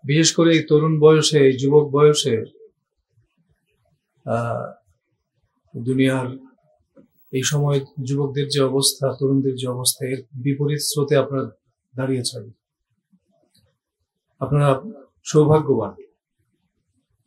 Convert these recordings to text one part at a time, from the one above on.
বিশেষ করে এই তরুণ বয়সে, এই যুবক বয়সে দুনিয়ার এই সময় যুবকদের যে অবস্থা, তরুণদের যে অবস্থা, এর বিপরীত স্রোতে আপনারা দাঁড়িয়েছেন। আপনারা সৌভাগ্যবান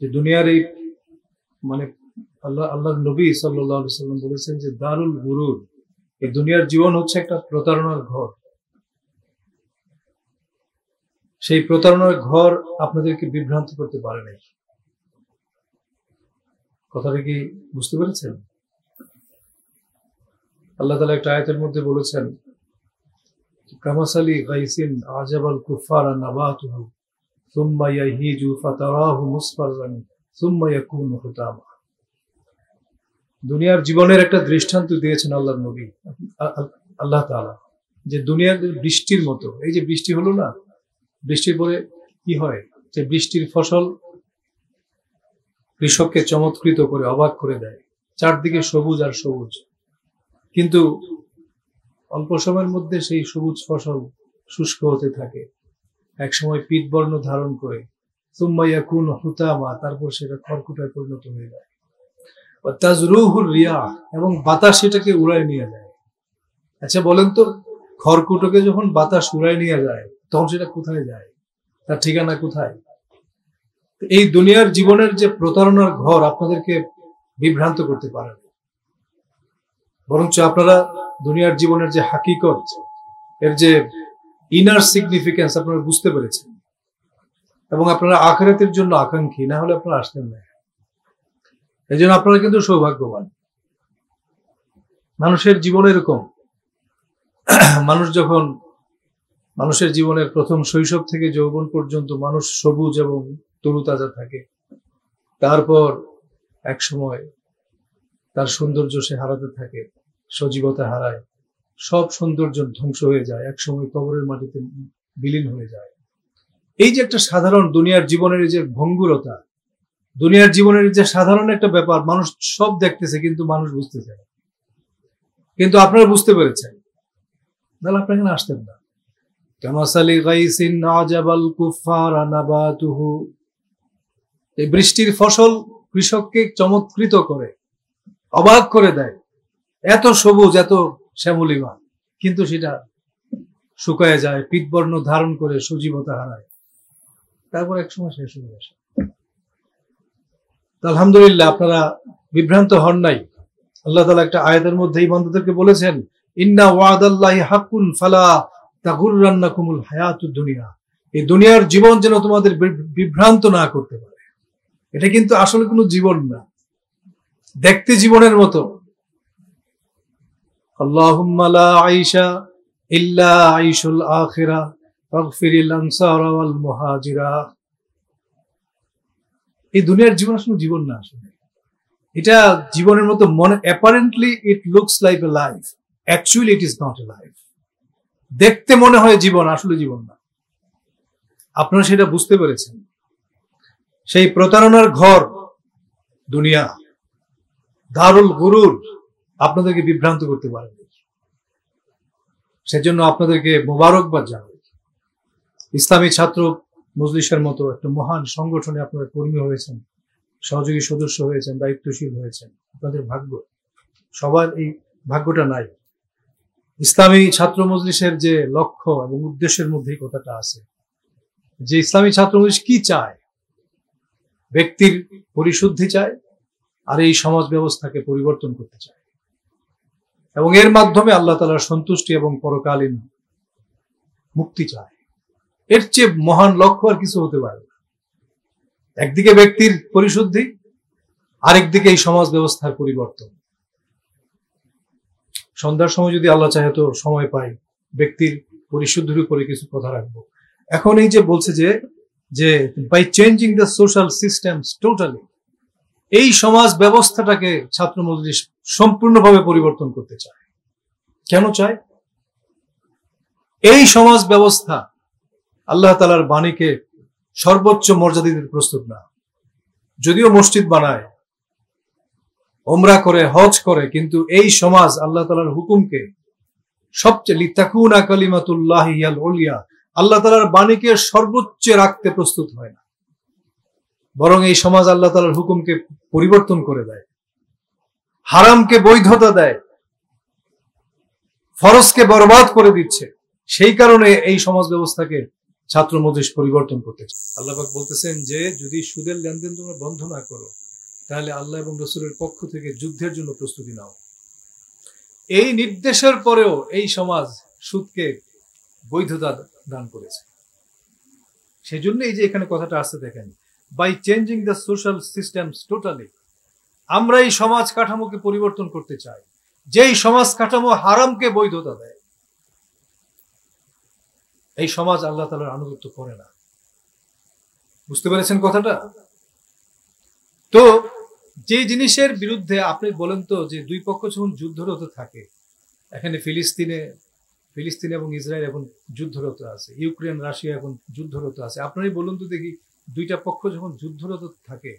যে দুনিয়ার এই মানে আল্লাহ নবী সাল্লাল্লাহু আলাইহি ওয়াসাল্লাম বলেছেন যে দারুল গুরুর, এই দুনিয়ার জীবন হচ্ছে একটা প্রতারণার ঘর। সেই প্রতারণার ঘর আপনাদেরকে বিভ্রান্ত করতে পারে নাই। কথাটা কি বুঝতে পেরেছেন? আল্লাহ তাআলা একটা আয়াতের মধ্যে বলেছেন, কামাসালি গাইসিন আজাবাল কুফারা নাবাতুহু সুম্মা ইয়াহিজু ফাতারাহু মুসফাররান সুম্মা ইয়াকুনু হুতামা। দুনিয়ার জীবনের একটা দৃষ্টান্ত দিয়েছেন আল্লাহর নবী আল্লাহ তাআলা, যে দুনিয়ার বৃষ্টির মতো। এই যে বৃষ্টি হলো না, বৃষ্টির পরে কি হয়, যে বৃষ্টির ফসল কৃষককে চমৎকৃত করে, অবাক করে দেয়। চারদিকে সবুজ আর সবুজ, কিন্তু অল্প সময়ের মধ্যে সেই সবুজ ফসল শুষ্ক হতে থাকে, একসময় পীতবর্ণ ধারণ করে সুম্মা ইয়াকুনু হুতামা, তারপর সেটা খড়কুটায় পরিণত হয়ে যায়। তাজরুহুর রিয়াহ, এবং বাতাস সেটাকে উড়ায় নিয়ে যায়। আচ্ছা বলেন তো, খড়কুটোকে যখন বাতাস উড়ায় নিয়ে যায় তখন সেটা কোথায় যায়? তার ঠিকানা কোথায়? এই দুনিয়ার জীবনের যে প্রতারণার ঘর আপনাদেরকে বিভ্রান্ত করতে পারে, বরঞ্চ আপনারা দুনিয়ার জীবনের যে হাকিকত, এর যে ইনার সিগনিফিকেন্স আপনারা বুঝতে পেরেছেন, এবং আপনারা আখিরাতের জন্য আকাঙ্ক্ষী, না হলে আপনারা আসতেন না। এই জন্য আপনারা কিন্তু সৌভাগ্যবান। মানুষের জীবন এরকম, মানুষের জীবনের প্রথম শৈশব থেকে যৌবন পর্যন্ত মানুষ সবুজ এবং তরুতাজা থাকে। তারপর এক সময় তার সৌন্দর্য সে হারাতে থাকে, সজীবতা হারায়, সব সৌন্দর্য ধ্বংস হয়ে যায়, এক সময় কবরের মাটিতে বিলীন হয়ে যায়। এই যে একটা সাধারণ দুনিয়ার জীবনের যে ভঙ্গুরতা, দুনিয়ার জীবনের যে সাধারণ একটা ব্যাপার, মানুষ সব দেখতেছে কিন্তু মানুষ বুঝতেছে না। কিন্তু আপনারা বুঝতে পেরেছেন, তাহলে আপনারা এখানে আসতেন না। কামাসালি গাইসিন আজাবাল কুফারা নাবাতুহু, এই বৃষ্টির ফসল কৃষককে চমৎকৃত করে, অবাক করে দেয়। এত সবুজ, এত শ্যামলিমা, কিন্তু সেটা শুকায় যায়, পীতবর্ণ ধারণ করে সজীবতা হারায়, তারপর এক সময় শেষ হয়ে আসে। আলহামদুলিল্লাহ, আপনারা বিভ্রান্ত হন নাই। আল্লাহ তাআলা একটা আয়াতের মধ্যে এই বান্দাদেরকে বলেছেন, ইন্না ওয়াদাল্লাহি হাক্কুন ফালা তাগুররান্নাকুমুল হায়াতুদ দুনিয়া। এই দুনিয়ার জীবন যেন তোমাদের বিভ্রান্ত না করতে পারে। এটা কিন্তু আসলে কোনো জীবন না, দেখতে জীবনের মতো। আল্লাহুম্মা লা আইশা ইল্লা আইশুল আখিরা ফাগফিরিল আনসারা ওয়াল মুহাজিরা। এই দুনিয়ার জীবন আসলে জীবন না, আসলে এটা জীবনের মতো মনে, apparently it looks like a life, actually it is not a life. দেখতে মনে হয় জীবন, আসলে জীবন না। আপনারা সেটা বুঝতে পেরেছেন। সেই প্রতারণার ঘর দুনিয়া, দারুল গুরুর, আপনাদেরকে বিভ্রান্ত করতে পারেন। সেজন্য আপনাদেরকে মোবারকবাদ জানাই। ইসলামী ছাত্র মজলিসের মতো একটা মহান সংগঠনে আপনারা কর্মী হয়েছেন, সহযোগী সদস্য হয়েছেন, দায়িত্বশীল হয়েছেন। আপনাদের ভাগ্য, সবার এই ভাগ্যটা নাই। ইসলামী ছাত্র মজলিসের যে লক্ষ্য এবং উদ্দেশ্যের মধ্যে কথাটা আছে, যে ইসলামী ছাত্র মজলিস কি চায়, ব্যক্তির পরিশুদ্ধি চায়, আর এই সমাজ ব্যবস্থাকে পরিবর্তন করতে চায়, এবং এর মাধ্যমে আল্লাহ তাআলার সন্তুষ্টি এবং পরকালীন মুক্তি চায়। এর চেয়ে মহান লক্ষ্য আর কিছু হতে পারে না। একদিকে ব্যক্তির পরিশুদ্ধি, আরেকদিকে এই সমাজ ব্যবস্থার পরিবর্তন। সন্ধ্যার সময় যদি আল্লাহ চাহে তো সময় পাই, ব্যক্তির পরিশুদ্ধির উপরে কিছু কথা রাখবো। এখন এই যে বলছে যে by changing the social systems totally, এই সমাজ ব্যবস্থাটাকে ছাত্র মজলিস সম্পূর্ণভাবে পরিবর্তন করতে চায়। কেন চায়? এই সমাজ ব্যবস্থা আল্লাহ তাআলার বাণীকে সর্বোচ্চ মর্যাদা দিতে প্রস্তুত না। যদিও মসজিদ বানায়, ওমরা করে, হজ করে, কিন্তু এই সমাজ আল্লাহ তাআলার হুকুমকে সবচেয়ে লিতাকুনা কালিমাতুল্লাহি হিয়াল উলিয়া, আল্লাহ তাআলার বাণীকে সর্বোচ্চে রাখতে প্রস্তুত হয় না, বরং এই সমাজ আল্লাহ তাআলার হুকুমকে পরিবর্তন করে দেয়, হারামকে বৈধতা দেয়, ফরজকে বরবাদ করে দিচ্ছে। সেই কারণে এই সমাজ ব্যবস্থাকে ছাত্র মজলিস পরিবর্তন করতে চায়। আল্লাহ পাক বলতেছেন যে যদি সুদের লেনদেন তোমরা বন্ধ না করো তাহলে আল্লাহ এবং রাসূলের পক্ষ থেকে যুদ্ধের জন্য প্রস্তুতি নাও। এই নির্দেশের পরেও এই সমাজ সুদকে বৈধতা দান করেছে। সেজন্য এই যে এখানে কথাটা আসতে দেখেন, by changing the social systems totally, আমরা এই সমাজ কাঠামোকে পরিবর্তন করতে চাই, যেই সমাজ কাঠামো হারামকে বৈধতা দেয়। এই সমাজ আল্লাহ তাআলার আনুগত্য করে না। বুঝতে পেরেছেন কথাটা? তো যে জিনিসের বিরুদ্ধে আপনি বলেন তো, যে দুই পক্ষ যখন যুদ্ধরত থাকে, এখানে ফিলিস্তিন এবং ইসরায়েল এখন যুদ্ধরত আছে, ইউক্রেন রাশিয়া এখন যুদ্ধরত আছে। আপনারাই বলুন তো দেখি, দুইটা পক্ষ যখন যুদ্ধরত থাকে,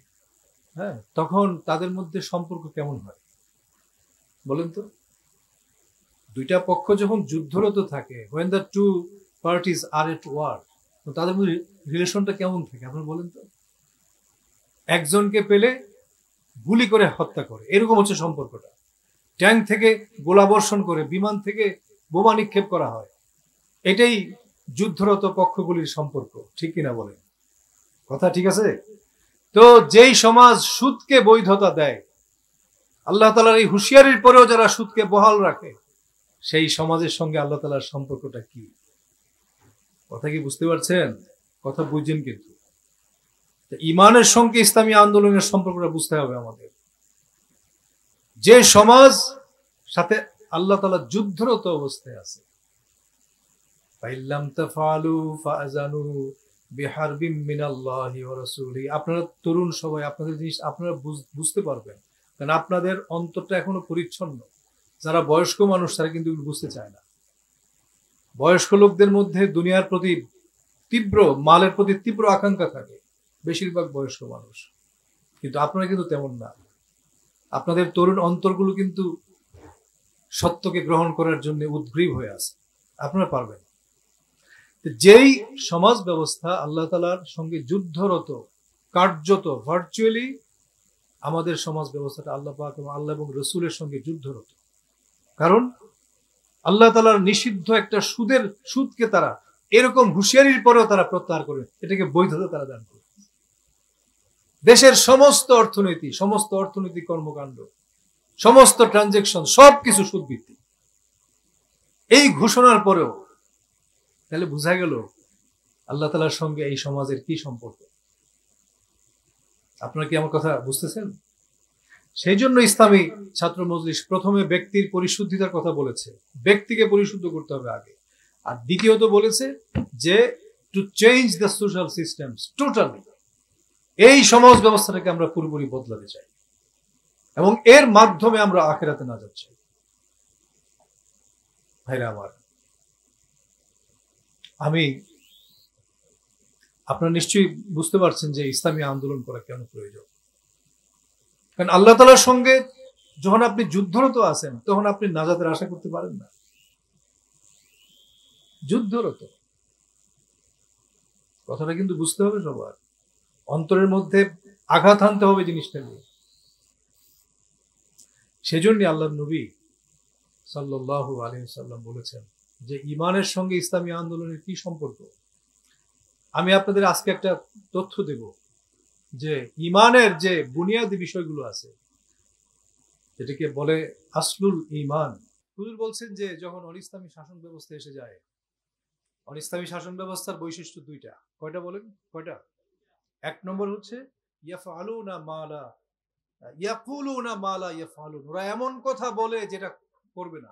হ্যাঁ, তখন তাদের মধ্যে সম্পর্ক কেমন হয় বলেন তো? দুইটা পক্ষ যখন যুদ্ধরত থাকে, when the two parties are at war, তো তাদের মধ্যে রিলেশনটা কেমন থাকে আপনারা বলেন তো? একজনকে পেলে গুলি করে হত্যা করে, এরকম হচ্ছে সম্পর্কটা। ট্যাঙ্ক থেকে গোলাবর্ষণ করে, বিমান থেকে বোমা নিক্ষেপ করা হয়, এটাই যুদ্ধরত পক্ষগুলির সম্পর্ক। ঠিক কিনা বলেন? কথা ঠিক আছে? তো যেই সমাজ সুদকে বৈধতা দেয়, আল্লাহ তাআলার এই হুঁশিয়ারির পরেও যারা সুদকে বহাল রাখে, সেই সমাজের সঙ্গে আল্লাহ তাআলার সম্পর্কটা কি? কথা কি বুঝতে পারছেন? কথা বুঝছেন? কিন্তু ঈমানের সঙ্গে ইসলামী আন্দোলনের সম্পর্কটা বুঝতে হবে আমাদের। যে সমাজ সাথে আল্লাহ তাআলা যুদ্ধরত অবস্থায় আছে, ফাইল্লাম তাফআলু ফাআযানু বিহারবিম মিনাল্লাহি ওয়া রাসূলিহি। আপনারা তরুণ সবাই আপনাদের জিনিস আপনারা বুঝতে পারবেন, কারণ আপনাদের অন্তরটা এখনো পরিচ্ছন্ন। যারা বয়স্ক মানুষ তারা কিন্তু বুঝতে চায় না। বয়স্ক লোকদের মধ্যে দুনিয়ার প্রতি মালের প্রতি তীব্র আকাঙ্ক্ষা থাকে, বেশিরভাগ বয়স্ক মানুষ। কিন্তু আপনারা কিন্তু তেমন না। আপনাদের তরুণ অন্তরগুলো কিন্তু সত্যকে গ্রহণ করার জন্য উদ্গ্রীব হয়ে আছে। আপনারা পারবেন। যেই সমাজ ব্যবস্থা আল্লাহ তাআলার সঙ্গে যুদ্ধরত, কার্যত ভার্চুয়ালি আমাদের সমাজ ব্যবস্থাটা আল্লাহ পাক এবং আল্লাহ এবং রাসূলের সঙ্গে যুদ্ধরত। কারণ আল্লাহ তাআলার নিষিদ্ধ একটা সুদকে তারা এরকম হুঁশিয়ারির পরেও তারা প্রত্যাহার করে, এটাকে বৈধতা তারা দান করে। দেশের সমস্ত অর্থনৈতিক কর্মকাণ্ড, সমস্ত ট্রানজেকশন সবকিছু সুদ ভিত্তিক। এই ঘোষণার পরেও তাহলে বোঝা গেল আল্লাহ তাআলার সঙ্গে এই সমাজের কি সম্পর্ক। আপনারা কি আমার কথা বুঝতেছেন? সেই জন্য ইসলামী ছাত্র মজলিস প্রথমে ব্যক্তির পরিশুদ্ধিতার কথা বলেছে, ব্যক্তিকে পরিশুদ্ধ করতে হবে আগে। আর দ্বিতীয়ত বলেছে যে to change the social systems totally, এই সমাজ ব্যবস্থাটাকে আমরা পুরোপুরি বদলাতে চাই এবং এর মাধ্যমে আমরা আখিরাতে না যাচ্ছি। ভাইরা আমার, আপনারা নিশ্চয়ই বুঝতে পারছেন যে ইসলামী আন্দোলন করা কেন প্রয়োজন। কারণ আল্লাহ তাআলার সঙ্গে যখন আপনি যুদ্ধরত আছেন, তখন আপনি নাজাতের আশা করতে পারেন না। যুদ্ধরত কথাটা কিন্তু বুঝতে হবে সবার, অন্তরের মধ্যে আঘাত আনতে হবে জিনিসটা নিয়ে। সেজন্য আল্লাহর নবী সাল্লাল্লাহু আলাইহি ওয়াসাল্লাম বলেছেন যে ঈমানের সঙ্গে ইসলামী আন্দোলনের কি সম্পর্ক। আমি আপনাদের আজকে একটা তথ্য দেব যে ঈমানের যে বুনিয়াদী বিষয়গুলো আছে, যেটাকে বলে আসলুল ঈমান। হুজুর বলছেন যে যখন অনিসলামী শাসন ব্যবস্থা এসে যায়, অনিসলামী শাসন ব্যবস্থার বৈশিষ্ট্য দুইটা। কয়টা বলেন? কয়টা? এক নম্বর হচ্ছে ইয়াফআলুনা মা লা ইয়াকুলুনা মা লা ইয়াফআলুন। ওরা এমন কথা বলে যেটা করবে না,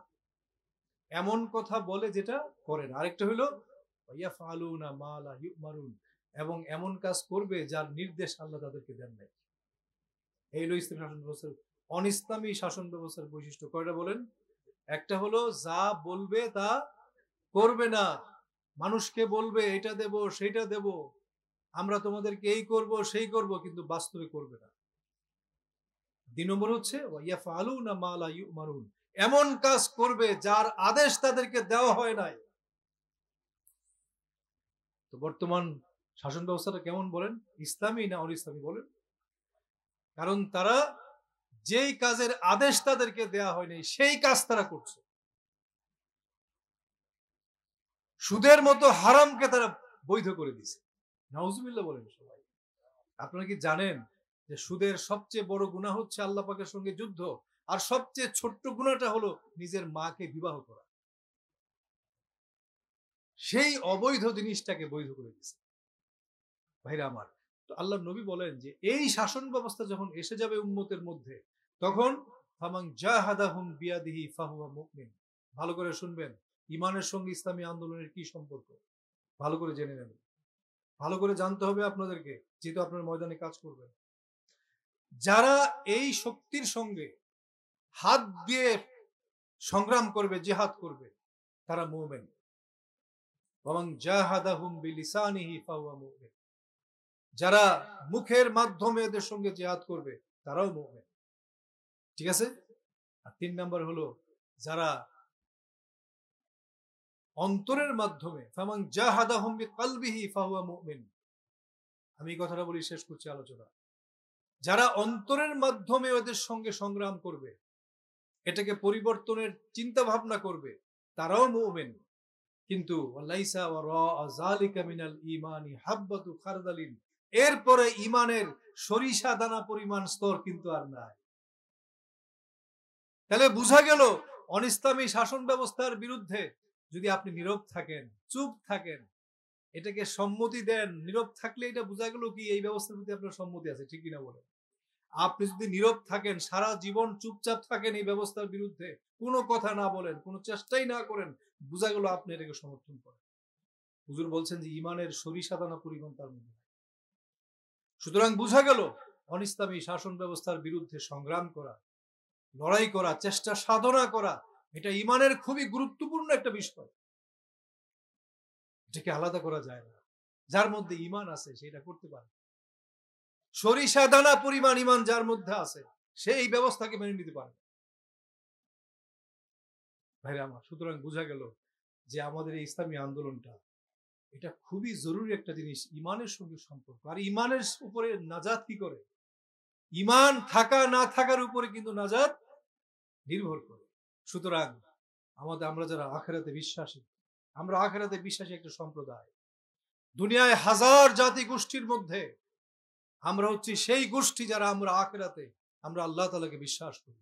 এমন কথা বলে যেটা করে না। আরেকটা হলো ইয়াফআলুনা মা লা ইউমারুন, এবং এমন কাজ করবে যার নির্দেশ আল্লাহ তাদেরকে দেন নাই। এই হলো ইসলামী শাসন ব্যবস্থার, অনিসলামী শাসন ব্যবস্থার বৈশিষ্ট্য। কয়টা বলেন? একটা হলো যা বলবে তা করবে না, মানুষকে বলবে এটা দেব সেটা দেব, আমরা তোমাদেরকে এই করব সেই করব, কিন্তু বাস্তবে করবে না। দুই নম্বর হচ্ছে ইয়াফআলুনা মা লা ইউমারুন, এমন কাজ করবে যার আদেশ তাদেরকে দেওয়া হয় নাই। তো বর্তমান শাসন ব্যবস্থাটা কেমন বলেন? ইসলামী না অন ইসলামী বলেন? কারণ তারা যেই কাজের আদেশ তাদেরকে দেয়া হয়নি সেই কাজ তারা করছে। সুদের মতো হারামকে তারা বৈধ করে দিছে। নাউজুবিল্লাহ বলেন সবাই। আপনারা কি জানেন যে সুদের সবচেয়ে বড় গুনাহ হচ্ছে আল্লাহ পাকের সঙ্গে যুদ্ধ, আর সবচেয়ে ছোট্ট গুনাহটা হলো নিজের মাকে বিবাহ করা। সেই অবৈধ জিনিসটাকে বৈধ করে দিছে। ভাইরা আমার, তো আল্লাহ নবী বলেন যে এই শাসন ব্যবস্থা যখন এসে যাবে উম্মতের মধ্যে, তখন ফামান জাহাদাহুম বিয়াদিহি ফাহুয়া মুমিন। ভালো করে শুনবেন, ইমানের সঙ্গে ইসলামী আন্দোলনের কি সম্পর্ক ভালো করে জেনে নেবেন। ভালো করে জানতে হবে আপনাদেরকে, যেহেতু আপনার ময়দানে কাজ করবেন। যারা এই শক্তির সঙ্গে হাত দিয়ে সংগ্রাম করবে, জিহাদ করবে, তারা মুমিন। ওয়ামান জাহাদাহুম বিলিসানিহি ফাহুয়া মুমিন। যারা মুখের মাধ্যমে এদের সঙ্গে জিহাদ করবে, তারাও মুমিন। ঠিক আছে? আর 3 নাম্বার হলো যারা অন্তরের মাধ্যমে, ফামান জাহাদাহুম বিকলবিহি ফাহুয়া মুমিন। আমি এই কথাটা বলি, শেষ করছি আলোচনা। যারা অন্তরের মাধ্যমে ওদের সঙ্গে সংগ্রাম করবে, এটাকে পরিবর্তনের চিন্তা ভাবনা করবে, তারাও মুমিন। কিন্তু ওয়ালাইসা ওয়ারা যালিকা মিনাল ঈমানি হাববাতু খারদালিন, এরপরে ঈমানের সরিষা দানা পরিমাণ স্তর কিন্তু আর নাই। তাহলে বোঝা গেল অনিসলামী শাসন ব্যবস্থার বিরুদ্ধে যদি আপনি নীরব থাকেন, চুপ থাকেন, এটাকে সম্মতি দেন, নীরব থাকলে এটা বোঝা গেল কি এই ব্যবস্থার প্রতি আপনার সম্মতি আছে, ঠিক কিনা বলেন? আপনি যদি নীরব থাকেন, সারা জীবন চুপচাপ থাকেন এই ব্যবস্থার বিরুদ্ধে, কোনো কথা না বলেন, কোনো চেষ্টাই না করেন, বোঝা গেল আপনি এটাকে সমর্থন করেন। হুজুর বলছেন যে ইমানের সরিষা দানা পরিমাণ তার মধ্যে। সুতরাং বোঝা গেল অনিসলামী শাসন ব্যবস্থার বিরুদ্ধে সংগ্রাম করা, লড়াই করা, চেষ্টা সাধনা করা, এটা ইমানের খুবই গুরুত্বপূর্ণ একটা বিষয়। এটাকে আলাদা করা যায় না। যার মধ্যে ইমান আছে সেটা করতে পারে। সরিষা দানা পরিমাণ ইমান যার মধ্যে আছে সে এই ব্যবস্থাকে মেনে নিতে পারে। ভাইরা আমার, সুতরাং বোঝা গেল যে আমাদের এই ইসলামী আন্দোলনটা এটা খুবই জরুরি একটা জিনিস, ইমানের সঙ্গে সম্পর্ক। আর ইমানের উপরে নাজাত কি করে? ইমান থাকা না থাকার উপরে কিন্তু নাজাত নির্ভর করে। সুতরাং আমরা যারা আখিরাতে বিশ্বাসী, আমরা আখিরাতে বিশ্বাসী একটা সম্প্রদায়। দুনিয়ায় হাজার জাতি গোষ্ঠীর মধ্যে আমরা হচ্ছি সেই গোষ্ঠী যারা আমরা আখিরাতে আমরা আল্লাহ তাআলাকে বিশ্বাস করি।